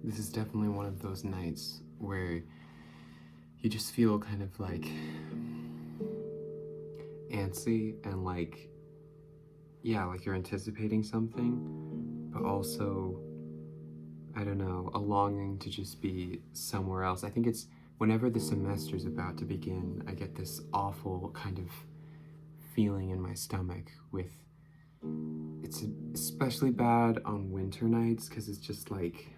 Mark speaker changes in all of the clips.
Speaker 1: This is definitely one of those nights where you just feel kind of like antsy and like, yeah, like you're anticipating something, but also, I don't know, a longing to just be somewhere else. I think it's whenever the semester's about to begin, I get this awful kind of feeling in my stomach with, it's especially bad on winter nights because it's just like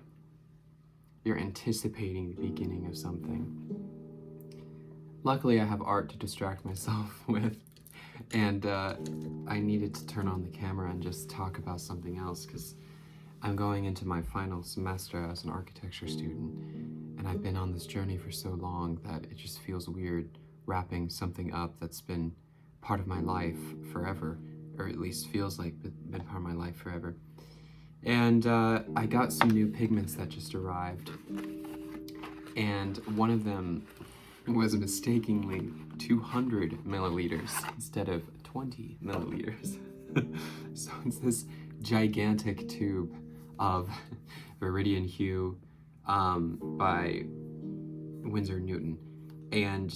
Speaker 1: you're anticipating the beginning of something. Luckily, I have art to distract myself with, and I needed to turn on the camera and just talk about something else because I'm going into my final semester as an architecture student, and I've been on this journey for so long that it just feels weird wrapping something up that's been part of my life forever, or at least feels like been part of my life forever. And I got some new pigments that just arrived, and one of them was mistakenly 200 milliliters instead of 20 milliliters. So it's this gigantic tube of Viridian Hue by Winsor Newton. And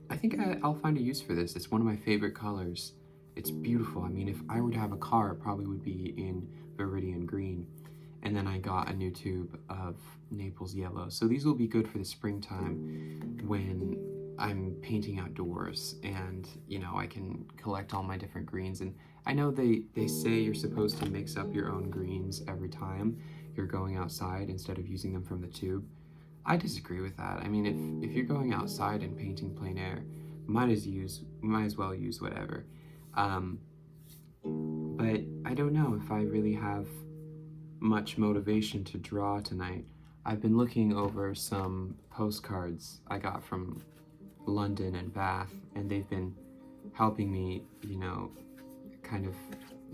Speaker 1: I think I'll find a use for this. It's one of my favorite colors. It's beautiful. I mean, if I were to have a car, it probably would be in Viridian Green. And then I got a new tube of Naples Yellow. So these will be good for the springtime when I'm painting outdoors and, you know, I can collect all my different greens. And I know they say you're supposed to mix up your own greens every time you're going outside instead of using them from the tube. I disagree with that. I mean, if you're going outside and painting plein air, might as well use whatever. But I don't know if I really have much motivation to draw tonight. I've been looking over some postcards I got from London and Bath, and they've been helping me, you know, kind of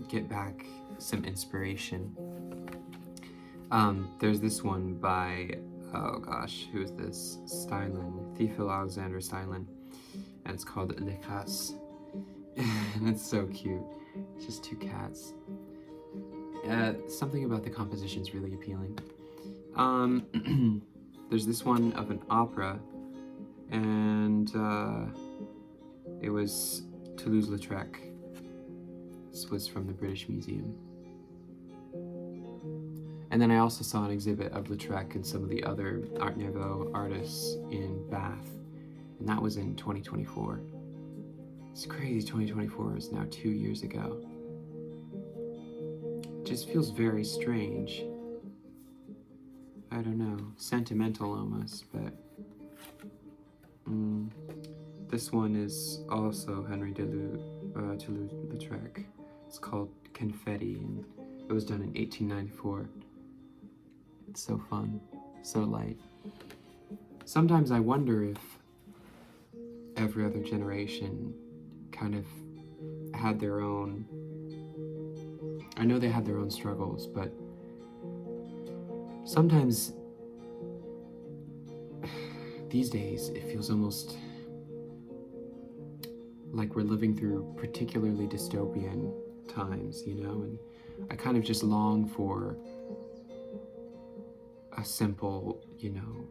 Speaker 1: get back some inspiration. There's this one by, oh gosh, who is this? Steinlen, Theophil Alexander Steinlen, and it's called Les Cats. And it's so cute. It's just two cats. Something about the composition is really appealing. There's this one of an opera, and it was Toulouse-Lautrec. This was from the British Museum. And then I also saw an exhibit of Lautrec and some of the other Art Nouveau artists in Bath, and that was in 2024. It's crazy, 2024 is now 2 years ago. It just feels very strange. I don't know, sentimental almost, but this one is also Henry Toulouse-Lautrec. It's called Confetti, and it was done in 1894. It's so fun, so light. Sometimes I wonder if every other generation kind of had their own, I know they had their own struggles, but sometimes these days it feels almost like we're living through particularly dystopian times, you know, and I kind of just long for a simple, you know,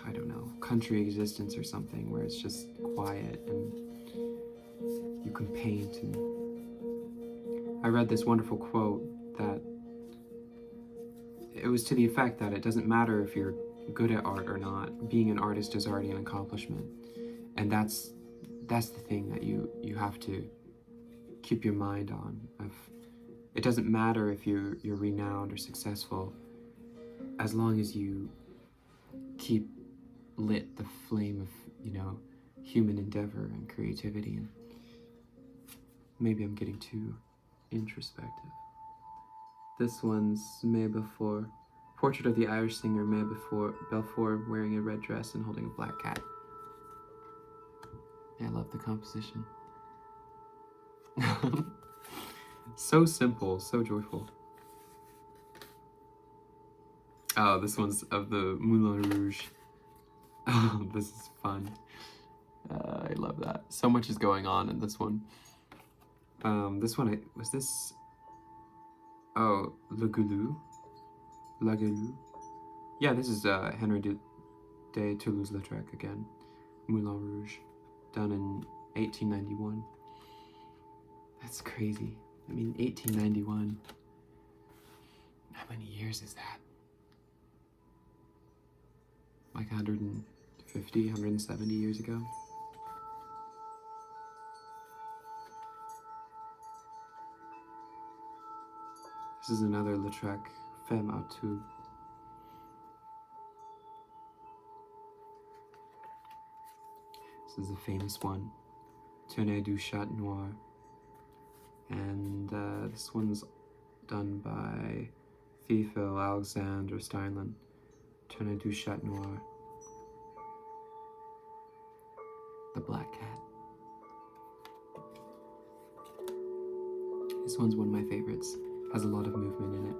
Speaker 1: I don't know, country existence or something where it's just quiet and you can paint. And I read this wonderful quote that it was to the effect that it doesn't matter if you're good at art or not. Being an artist is already an accomplishment, and that's the thing that you have to keep your mind on. It doesn't matter if you're renowned or successful, as long as you keep lit the flame of, you know, human endeavor and creativity. And maybe I'm getting too introspective. This one's May Before. Portrait of the Irish singer May Belfour wearing a red dress and holding a black cat. I love the composition. So simple, so joyful. Oh, this one's of the Moulin Rouge. Oh, this is fun. I love that. So much is going on in this one. This one, was this Oh, Le Goulou? La Goulou? Yeah, this is Henry de Toulouse-Lautrec again. Moulin Rouge, done in 1891. That's crazy. I mean, 1891. How many years is that? Like 150, 170 years ago? This is another Lautrec Femme à Tout. This is a famous one, Tenez du Chat Noir. And this one's done by Theophile Alexandre Steinlen, Tenez du Chat Noir. The Black Cat. This one's one of my favorites. Has a lot of movement in it.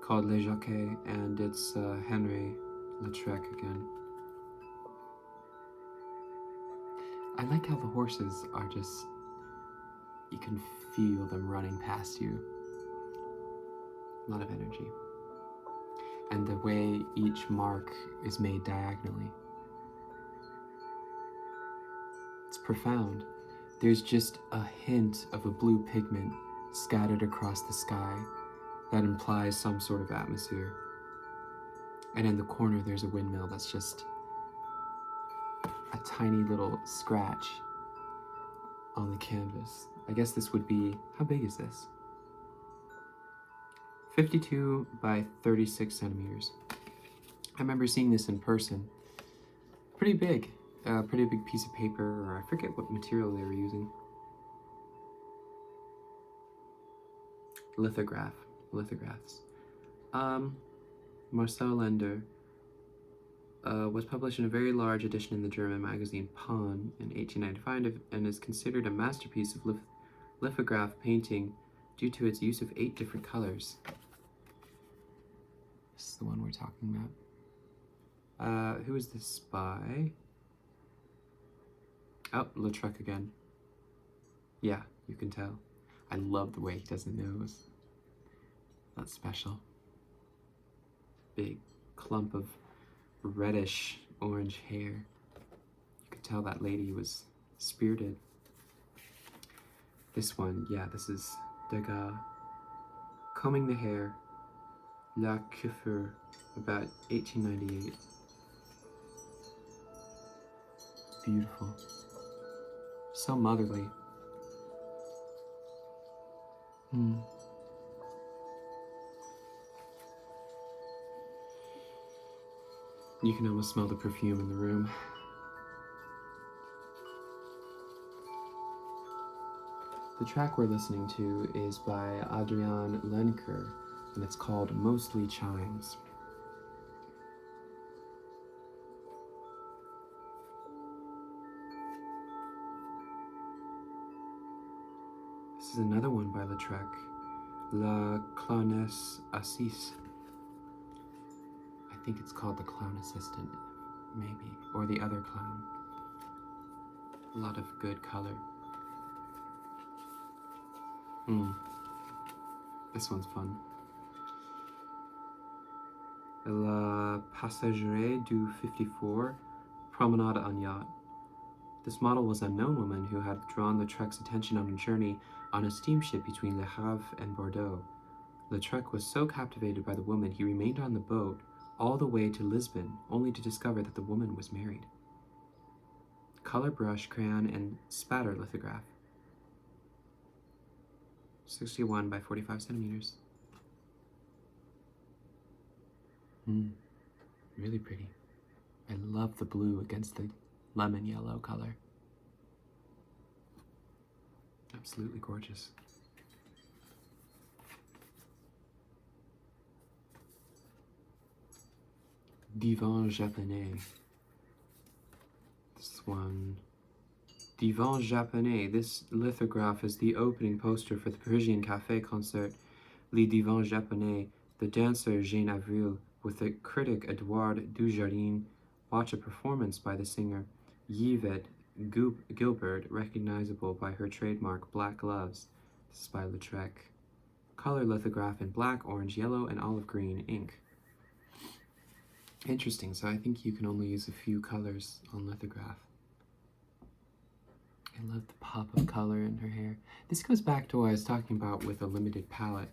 Speaker 1: Called Les Jockeys, and it's Henry Lautrec again. I like how the horses are just, you can feel them running past you. A lot of energy. And the way each mark is made diagonally. It's profound. There's just a hint of a blue pigment scattered across the sky that implies some sort of atmosphere. And in the corner there's a windmill that's just a tiny little scratch on the canvas. I guess this would be, how big is this? 52 by 36 centimeters. I remember seeing this in person. Pretty big. Pretty big piece of paper, or I forget what material they were using. Lithographs. Marcel Lender was published in a very large edition in the German magazine Pan in 1895 and is considered a masterpiece of lithograph painting due to its use of 8 different colors. This is the one we're talking about. Who is this by? Oh, Lautrec again. Yeah, you can tell. I love the way he does the nose. That's special. Big clump of reddish orange hair. You could tell that lady was spirited. This one, yeah, this is Degas. Combing the hair, La Coiffure, about 1898. Beautiful. So motherly. You can almost smell the perfume in the room. The track we're listening to is by Adrian Lenker, and it's called Mostly Chimes. This is another one by Lautrec, La Clowness Assise. I think it's called The Clown Assistant, maybe, or The Other Clown. A lot of good color. This one's fun. La Passagerie du 54, Promenade en Yacht. This model was an unknown woman who had drawn Lautrec's attention on a journey on a steamship between Le Havre and Bordeaux. Lautrec was so captivated by the woman, he remained on the boat all the way to Lisbon, only to discover that the woman was married. Color brush, crayon, and spatter lithograph. 61 by 45 centimeters. Really pretty. I love the blue against the lemon yellow color. Absolutely gorgeous. Divan Japonais. This one. Divan Japonais. This lithograph is the opening poster for the Parisian Café concert Les Divans Japonais. The dancer Jeanne Avril with the critic Edouard Dujardin watch a performance by the singer Yvette Gilbert, recognizable by her trademark black gloves. This is by Lautrec. color lithograph in black, orange, yellow, and olive green ink. Interesting, so I think you can only use a few colors on lithograph. I love the pop of color in her hair. This goes back to what I was talking about with a limited palette.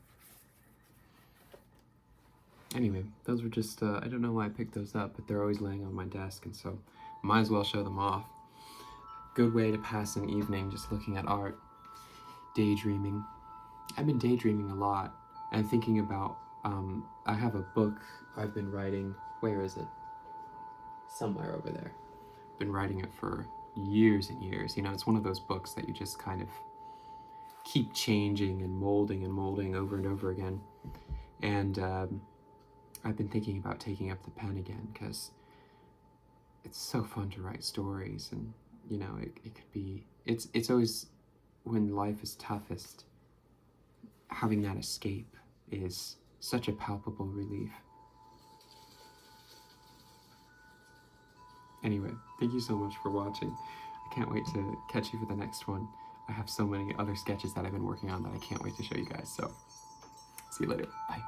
Speaker 1: Anyway, those were just, I don't know why I picked those up, but they're always laying on my desk, and so might as well show them off. Good way to pass an evening just looking at art, daydreaming. I've been daydreaming a lot and thinking about, I have a book I've been writing. Where is it? Somewhere over there. Been writing it for years and years. You know, it's one of those books that you just kind of keep changing and molding over and over again. And I've been thinking about taking up the pen again because it's so fun to write stories, and you know, it could be, it's always, when life is toughest, having that escape is such a palpable relief. Anyway, thank you so much for watching. I can't wait to catch you for the next one. I have so many other sketches that I've been working on that I can't wait to show you guys, so see you later. Bye.